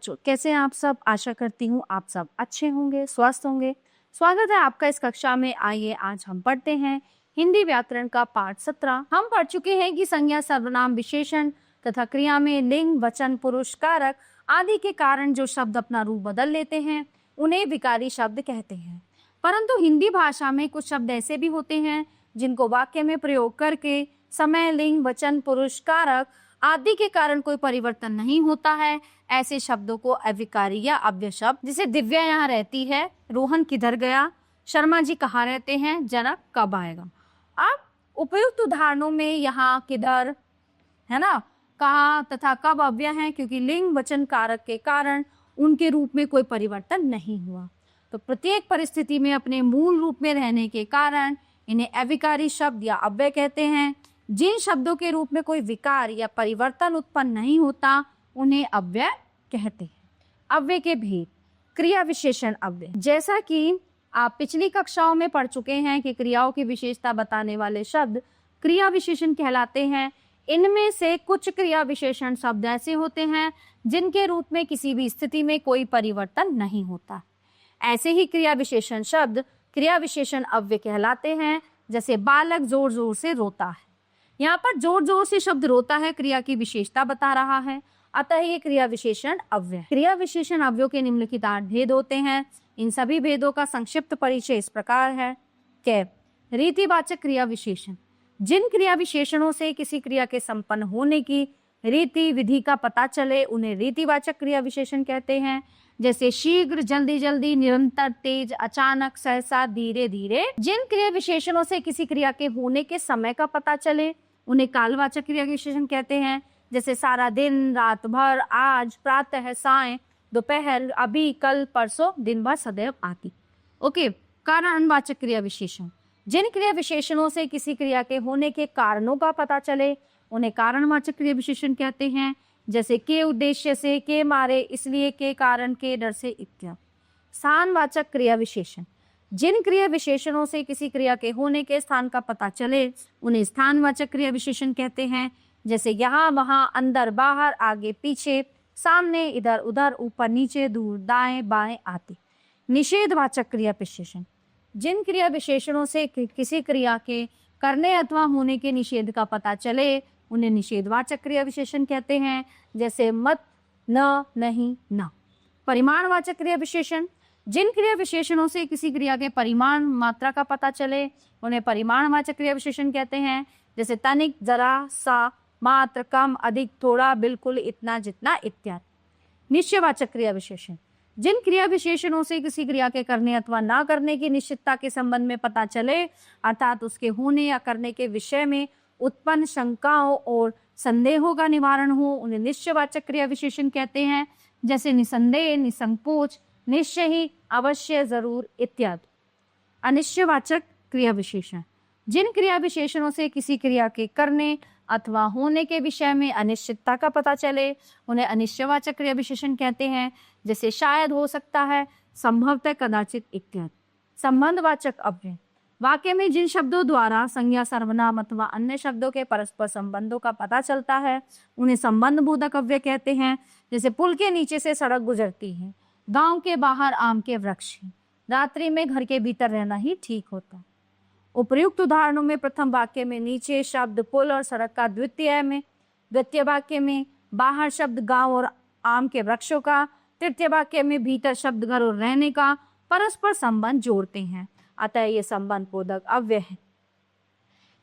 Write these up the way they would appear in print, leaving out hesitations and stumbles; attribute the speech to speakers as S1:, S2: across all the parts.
S1: बच्चों, कैसे हैं आप सब। आशा करती हूँ आप सब अच्छे होंगे, स्वस्थ होंगे। स्वागत है आपका इस कक्षा में। आइए आज हम पढ़ते हैं हिंदी व्याकरण का पाठ 17। हम पढ़ चुके हैं कि संज्ञा, सर्वनाम, विशेषण तथा क्रिया में लिंग, वचन, पुरुष, कारक आदि के कारण जो शब्द अपना रूप बदल लेते हैं उन्हें विकारी शब्द कहते हैं। परंतु हिंदी भाषा में कुछ शब्द ऐसे भी होते हैं जिनको वाक्य में प्रयोग करके समय, लिंग, वचन, पुरुष, कारक आदि के कारण कोई परिवर्तन नहीं होता है। ऐसे शब्दों को अविकारी या अव्यय शब्द, जैसे दिव्या यहाँ रहती है, रोहन किधर गया, शर्मा जी कहाँ रहते हैं, जनक कब आएगा। अब उपयुक्त उदाहरणों में यहाँ किधर है ना, कहाँ तथा कब अव्यय है, क्योंकि लिंग, वचन, कारक के कारण उनके रूप में कोई परिवर्तन नहीं हुआ। तो प्रत्येक परिस्थिति में अपने मूल रूप में रहने के कारण इन्हें अविकारी शब्द या अव्यय कहते हैं। जिन शब्दों के रूप में कोई विकार या परिवर्तन उत्पन्न नहीं होता उन्हें अव्यय कहते हैं। अव्यय के भेद। क्रिया विशेषण अव्यय। जैसा कि आप पिछली कक्षाओं में पढ़ चुके हैं कि क्रियाओं की विशेषता बताने वाले शब्द क्रिया विशेषण कहलाते हैं। इनमें से कुछ क्रिया विशेषण शब्द ऐसे होते हैं जिनके रूप में किसी भी स्थिति में कोई परिवर्तन नहीं होता। ऐसे ही क्रिया विशेषण शब्द क्रिया विशेषण अव्यय कहलाते हैं। जैसे बालक जोर जोर से रोता है, यहाँ पर जोर जोर से शब्द रोता है क्रिया की विशेषता बता रहा है, अतः ये क्रिया विशेषण अव्यय। क्रिया विशेषण अव्ययों के निम्नलिखित 8 भेद होते हैं। इन सभी भेदों का संक्षिप्त परिचय इस प्रकार है। रीतिवाचक क्रिया विशेषण। जिन क्रिया विशेषणों से किसी क्रिया के संपन्न होने की रीति विधि का पता चले उन्हें रीतिवाचक क्रिया विशेषण कहते हैं। जैसे शीघ्र, जल्दी जल्दी, निरंतर, तेज, अचानक, सहसा, धीरे धीरे। जिन क्रिया विशेषणों से किसी क्रिया के होने के समय का पता चले उन्हें कालवाचक क्रिया विशेषण कहते हैं। जैसे सारा दिन, रात भर, आज, प्रातः, सायं, दोपहर, अभी, कल, परसों, दिन भर, सदैव आदि। ओके। कारणवाचक क्रिया विशेषण। जिन क्रिया विशेषणों से किसी क्रिया के होने के कारणों का पता चले उन्हें कारणवाचक क्रिया विशेषण कहते हैं। जैसे के उद्देश्य से, के मारे, इसलिए, के कारण, के डर से इत्यादि। स्थानवाचक क्रिया विशेषण। जिन क्रिया विशेषणों से किसी क्रिया के होने के स्थान का पता चले उन्हें स्थानवाचक क्रिया विशेषण कहते हैं। जैसे यहाँ, वहाँ, अंदर, बाहर, आगे, पीछे, सामने, इधर, उधर, ऊपर, नीचे, दूर, दाएं, बाएं आदि। निषेधवाचक क्रिया विशेषण। जिन क्रिया विशेषणों से किसी क्रिया के करने अथवा होने के निषेध का पता चले उन्हें निषेधवाचक क्रिया विशेषण कहते हैं। जैसे मत, न, नहीं, न। परिमाणवाचक क्रिया विशेषण। जिन क्रिया विशेषणों से किसी क्रिया के परिमाण, मात्रा का पता चले उन्हें परिमाणवाचक क्रिया विशेषण कहते हैं। जैसे तनिक, जरा, सा, मात्र, कम, अधिक, थोड़ा, बिल्कुल, इतना, जितना इत्यादि। निश्चयवाचक क्रिया विशेषण। जिन क्रिया विशेषणों से किसी क्रिया के करने अथवा ना करने की निश्चितता के संबंध में पता चले, अर्थात उसके होने या करने के विषय में उत्पन्न शंकाओं और संदेहों का निवारण हो, उन्हें निश्चयवाचक क्रिया विशेषण कहते हैं। जैसे निसंदेह, निसंकोच, निश्चय ही, अवश्य, जरूर इत्यादि। अनिश्चयवाचक क्रिया विशेषण। जिन क्रिया विशेषणों से किसी क्रिया के करने अथवा होने के विषय में अनिश्चितता का पता चले उन्हें अनिश्चयवाचक क्रिया विशेषण कहते हैं। जैसे शायद, हो सकता है, संभवतः, कदाचित इत्यादि। संबंधवाचक अव्यय। वाक्य में जिन शब्दों द्वारा संज्ञा, सर्वनाम अथवा अन्य शब्दों के परस्पर संबंधों का पता चलता है उन्हें संबंध बोधक अव्यय कहते हैं। जैसे पुल के नीचे से सड़क गुजरती है, गांव के बाहर आम के वृक्ष हैं, रात्रि में घर के भीतर रहना ही ठीक होता है। उपर्युक्त उदाहरणों में प्रथम वाक्य में नीचे शब्द पुल और सड़क का, द्वितीय वाक्य में बाहर शब्द गांव और आम के वृक्षों का, तृतीय वाक्य में भीतर शब्द घर और रहने का परस्पर संबंध जोड़ते हैं, अतः ये संबंध बोधक अव्यय है।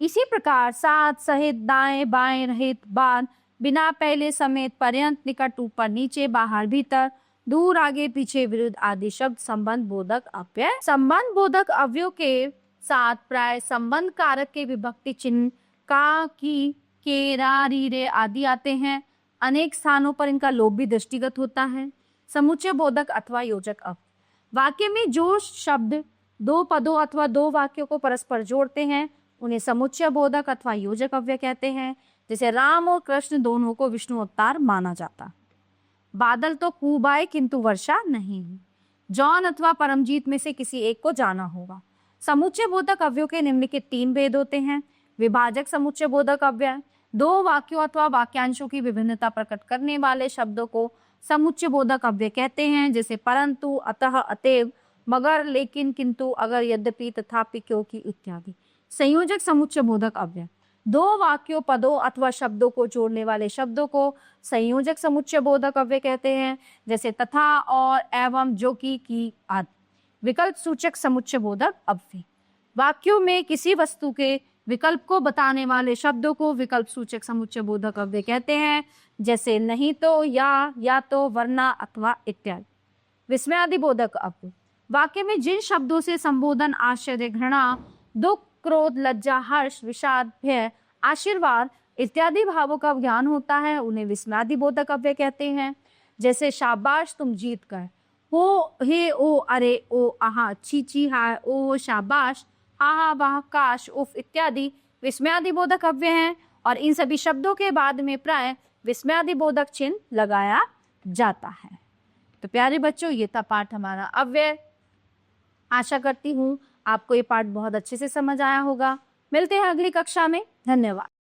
S1: इसी प्रकार साथ, सहित, दाएं, बाएं, रहित, बाद, बिना, पहले, समेत, पर्यंत, निकट, ऊपर, नीचे, बाहर, भीतर, दूर, आगे, पीछे, विरुद्ध आदि शब्द संबंध बोधक अव्यय। संबंध बोधक अव्ययों के साथ प्राय संबंध कारक के विभक्ति चिन्ह का, की, के, रा, री, रे आदि आते हैं। अनेक स्थानों पर इनका लोप भी दृष्टिगत होता है। समुच्चय बोधक अथवा योजक अव्यय। वाक्य में जो शब्द दो पदों अथवा दो वाक्यों को परस्पर जोड़ते हैं उन्हें समुच्चय बोधक अथवा योजक अव्यय कहते हैं। जैसे राम और कृष्ण दोनों को विष्णु अवतार माना जाता। बादल तो खूब आए किंतु वर्षा नहीं हुई। जॉन अथवा परमजीत में से किसी एक को जाना होगा। समुच्चय बोधक अव्ययों के निम्नलिखित 3 भेद होते हैं। विभाजक समुच्चय बोधक अव्यय। 2 वाक्यों अथवा वाक्यांशों की विभिन्नता प्रकट करने वाले शब्दों को समुच्चय बोधक अव्यय कहते हैं, जैसे परंतु, अतः, अतएव, मगर, लेकिन, किंतु, अगर, यद्यपि, तथापि, क्योंकि इत्यादि। संयोजक समुच्चय बोधक अव्यय, दो वाक्यों, पदों अथवा शब्दों को जोड़ने वाले शब्दों को संयोजक समुच्चय बोधक अव्यय कहते हैं, जैसे तथा, और, एवं, जो कि आदि। विकल्प सूचक समुच्चय बोधक अव्यय, वाक्यों में किसी वस्तु के विकल्प को बताने वाले शब्दों को विकल्प सूचक समुच्चय बोधक अव्यय कहते हैं, जैसे नहीं तो, या तो, वरना, अथवा, इत्यादि। विस्मयादि बोधक अव्यय, वाक्य में जिन शब्दों से संबोधन, आश्चर्य, घृणा, दुख, क्रोध, लज्जा, हर्ष, विषाद, भय, आशीर्वाद इत्यादि भावों का ज्ञान होता है, उन्हें विस्मयादि बोधक अव्यय कहते हैं, जैसे शाबाश तुम जीत कर, हो, हे, ओ, अरे, ओ, आहा, छी छी, हाय, ओ, शाबाश, हा हा, वाह, काश, उफ इत्यादि विस्मयादि बोधक अव्यय हैं, और इन सभी शब्दों के बाद में प्राय विस्मयादि बोधक चिन्ह लगाया जाता है। तो प्यारे बच्चों, ये था पाठ हमारा अव्यय। आशा करती हूँ आपको ये पाठ बहुत अच्छे से समझ आया होगा। मिलते हैं अगली कक्षा में। धन्यवाद।